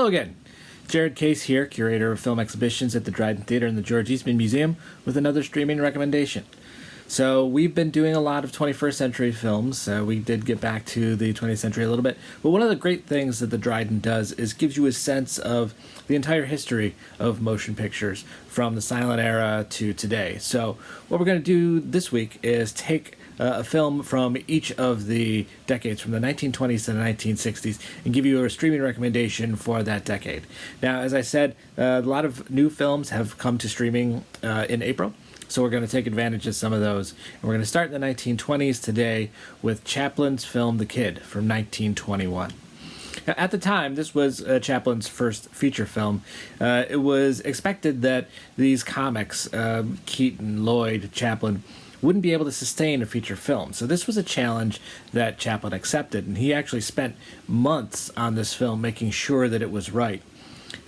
Hello again. Jared Case here, curator of film exhibitions at the Dryden Theater and the George Eastman Museum, with another streaming recommendation. So we've been doing a lot of 21st century films. We did get back to the 20th century a little bit. But one of the great things that the Dryden does is gives you a sense of the entire history of motion pictures from the silent era to today. So what we're going to do this week is take a film from each of the decades, from the 1920s to the 1960s, and give you a streaming recommendation for that decade. Now, as I said, a lot of new films have come to streaming in April. So we're going to take advantage of some of those. And we're going to start in the 1920s today with Chaplin's film The Kid from 1921. Now, at the time, this was Chaplin's first feature film. It was expected that these comics, Keaton, Lloyd, Chaplin, wouldn't be able to sustain a feature film. So this was a challenge that Chaplin accepted, and he actually spent months on this film making sure that it was right.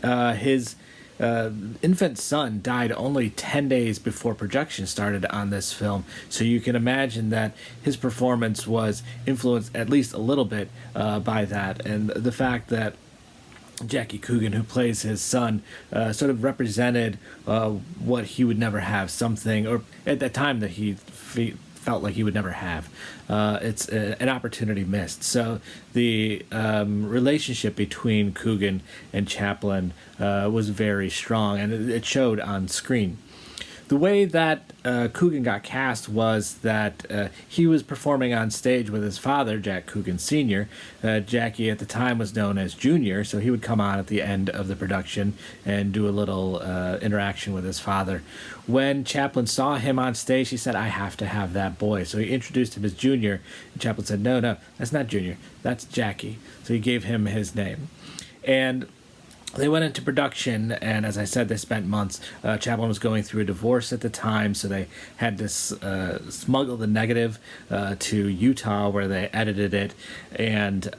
His infant son died only 10 days before production started on this film, so you can imagine that his performance was influenced at least a little bit by that, and the fact that Jackie Coogan, who plays his son, sort of represented what he would never have, something, or at that time that he felt like he would never have. It's an opportunity missed. So the relationship between Coogan and Chaplin was very strong, and it showed on screen. The way that Coogan got cast was that he was performing on stage with his father, Jack Coogan Sr. Jackie at the time was known as Junior, so he would come on at the end of the production and do a little interaction with his father. When Chaplin saw him on stage, he said, "I have to have that boy." So he introduced him as Junior, and Chaplin said, No, that's not Junior, that's Jackie." So he gave him his name. And they went into production, and as I said, they spent months. Chaplin was going through a divorce at the time, so they had to smuggle the negative to Utah, where they edited it and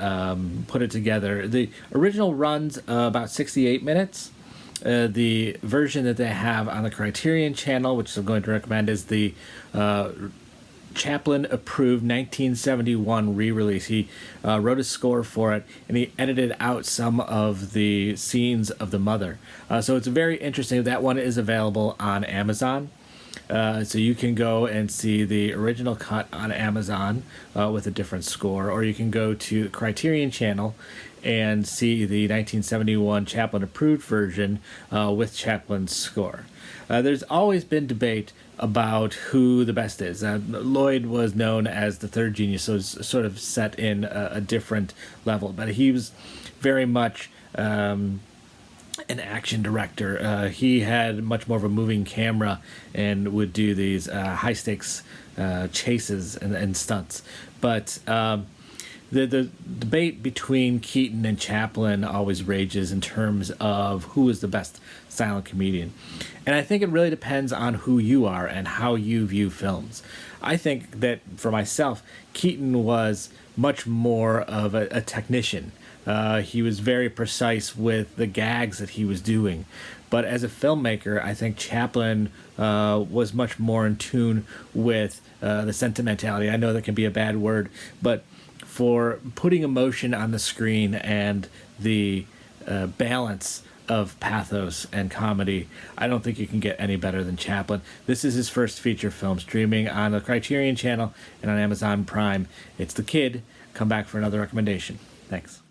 put it together. The original runs about 68 minutes. The version that they have on the Criterion channel, which I'm going to recommend, is the Chaplin-approved 1971 re-release. He wrote a score for it, and he edited out some of the scenes of the mother. So it's very interesting. That one is available on Amazon. So you can go and see the original cut on Amazon with a different score, or you can go to the Criterion channel and see the 1971 Chaplin-approved version with Chaplin's score. There's always been debate about who the best is. Lloyd was known as the third genius, so it's sort of set in a different level, but he was very much an action director. He had much more of a moving camera and would do these high-stakes chases and stunts. But the debate between Keaton and Chaplin always rages in terms of who is the best silent comedian. And I think it really depends on who you are and how you view films. I think that, for myself, Keaton was much more of a technician. He was very precise with the gags that he was doing. But as a filmmaker, I think Chaplin was much more in tune with the sentimentality. I know that can be a bad word, but for putting emotion on the screen and the balance of pathos and comedy, I don't think you can get any better than Chaplin. This is his first feature film, streaming on the Criterion channel and on Amazon Prime. It's The Kid. Come back for another recommendation. Thanks.